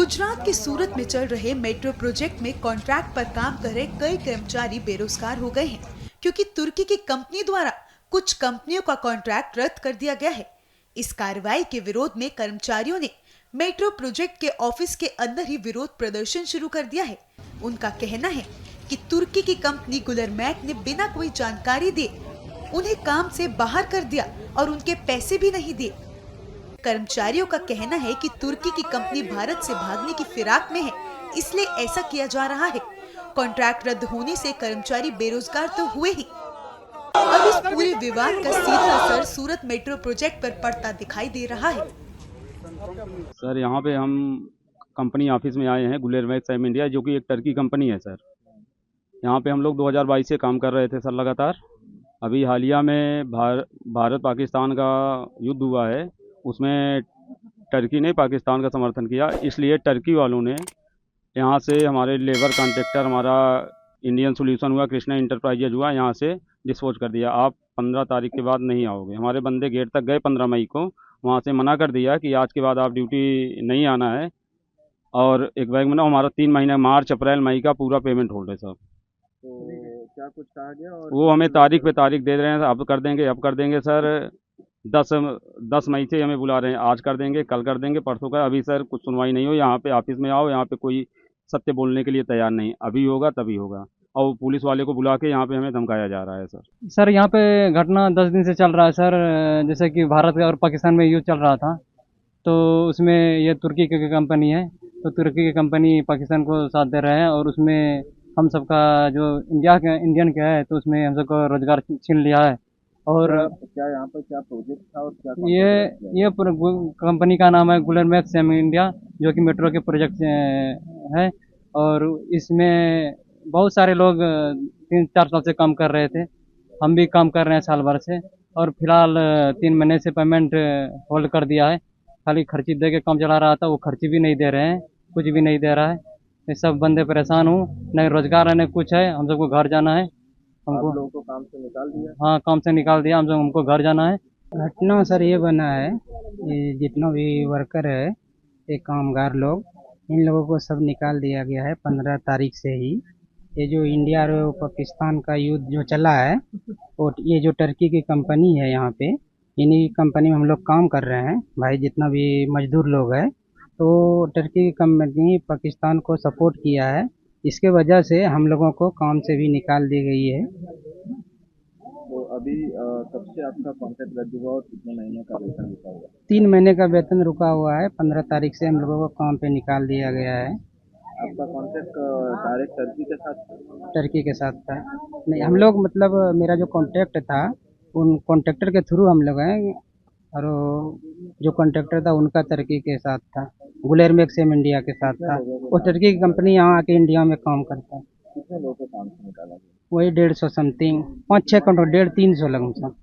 गुजरात के सूरत में चल रहे मेट्रो प्रोजेक्ट में कॉन्ट्रैक्ट पर काम कर रहे कई कर्मचारी बेरोजगार हो गए हैं, क्योंकि तुर्की की कंपनी द्वारा कुछ कंपनियों का कॉन्ट्रैक्ट रद्द कर दिया गया है। इस कार्रवाई के विरोध में कर्मचारियों ने मेट्रो प्रोजेक्ट के ऑफिस के अंदर ही विरोध प्रदर्शन शुरू कर दिया है। उनका कहना है कि तुर्की की कंपनी गुलरमैक ने बिना कोई जानकारी दिए उन्हें काम से बाहर कर दिया और उनके पैसे भी नहीं दिए। कर्मचारियों का कहना है कि तुर्की की कंपनी भारत से भागने की फिराक में है, इसलिए ऐसा किया जा रहा है। कॉन्ट्रैक्ट रद्द होने से कर्मचारी बेरोजगार तो हुए ही, अब इस पूरे विवाद का सीधा असर सूरत मेट्रो प्रोजेक्ट पर पड़ता दिखाई दे रहा है। सर, यहाँ पे हम कंपनी ऑफिस में आए हैं, गुलरमैक सेम इंडिया, जो कि एक टर्की कंपनी है। सर, यहाँ पे हम लोग 2022 से काम कर रहे थे सर लगातार। अभी हालिया में भारत पाकिस्तान का युद्ध हुआ है, उसमें टर्की ने पाकिस्तान का समर्थन किया, इसलिए टर्की वालों ने यहाँ से हमारे लेबर कॉन्ट्रैक्टर, हमारा इंडियन सोल्यूशन हुआ, कृष्णा इंटरप्राइजेज हुआ, यहाँ से डिस्पोज कर दिया। आप 15 तारीख के बाद नहीं आओगे। हमारे बंदे गेट तक गए 15 मई को, वहाँ से मना कर दिया कि आज के बाद आप ड्यूटी नहीं आना है। और एक बैग में ना हमारा 3 महीने मार्च, अप्रैल, मई का पूरा पेमेंट होल्ड है सब। तो क्या कुछ कहा गया? और वो हमें तारीख पे तारीख दे रहे हैं, अब कर देंगे, अब कर देंगे सर। 10 मई से हमें बुला रहे हैं, आज कर देंगे, कल कर देंगे, परसों का। अभी सर कुछ सुनवाई नहीं हो। यहाँ पे ऑफिस में आओ, यहाँ पे कोई सत्य बोलने के लिए तैयार नहीं। अभी होगा तभी होगा। और पुलिस वाले को बुला के यहाँ पे हमें धमकाया जा रहा है सर, यहाँ पे घटना 10 दिन से चल रहा है सर। जैसे कि भारत और पाकिस्तान में युद्ध चल रहा था, तो उसमें ये तुर्की की कंपनी है, तो तुर्की की कंपनी पाकिस्तान को साथ दे रहे हैं, और उसमें हम सबका जो इंडियन का है, तो उसमें हम सबको रोजगार छीन लिया है। और क्या यहाँ पर क्या प्रोजेक्ट था और क्या ये कंपनी का नाम है गुलरमैक सेम इंडिया, जो कि मेट्रो के प्रोजेक्ट है। और इसमें बहुत सारे लोग 3-4 साल से काम कर रहे थे। हम भी काम कर रहे हैं साल भर से, और फिलहाल 3 महीने से पेमेंट होल्ड कर दिया है। खाली खर्ची दे के काम चला रहा था, वो खर्ची भी नहीं दे रहे हैं, कुछ भी नहीं दे रहा है। ये सब बंदे परेशान हूँ, नहीं रोजगार है न कुछ है। हम सबको घर जाना है। हमको लोगों को काम से निकाल दिया? हाँ, काम से निकाल दिया। हमको घर जाना है। घटना सर ये बना है, ये जितना भी वर्कर है, ये कामगार लोग, इन लोगों को सब निकाल दिया गया है 15 तारीख से ही। ये जो इंडिया और पाकिस्तान का युद्ध जो चला है, और ये जो टर्की की कंपनी है, यहाँ पे इन्हीं कंपनी में हम लोग काम कर रहे हैं भाई, जितना भी मजदूर लोग है। तो टर्की की कंपनी पाकिस्तान को सपोर्ट किया है, इसके वजह से हम लोगों को काम से भी निकाल दी गई है। तो अभी कब से आपका कॉन्ट्रैक्ट रद्द हुआ और कितने महीने का वेतन रुका हुआ? 3 महीने का वेतन रुका हुआ है। 15 तारीख से हम लोगों को काम पे निकाल दिया गया है। आपका कॉन्ट्रैक्ट डायरेक्ट टर्की के साथ? टर्की के साथ था। नहीं, हम लोग मतलब मेरा जो कॉन्ट्रैक्ट था, उन कॉन्ट्रैक्टर के थ्रू हम लोग हैं, और जो कॉन्ट्रैक्टर था उनका टर्की के साथ था, गुलरमैक सेम इंडिया के साथ था। वो टर्की की कंपनी यहाँ आके इंडिया में काम करता है। कितने लोगों को काम से निकाला गया? वही 150 समथिंग, 5-6 कॉन्ट्रैक्ट, 150-300 लगभग।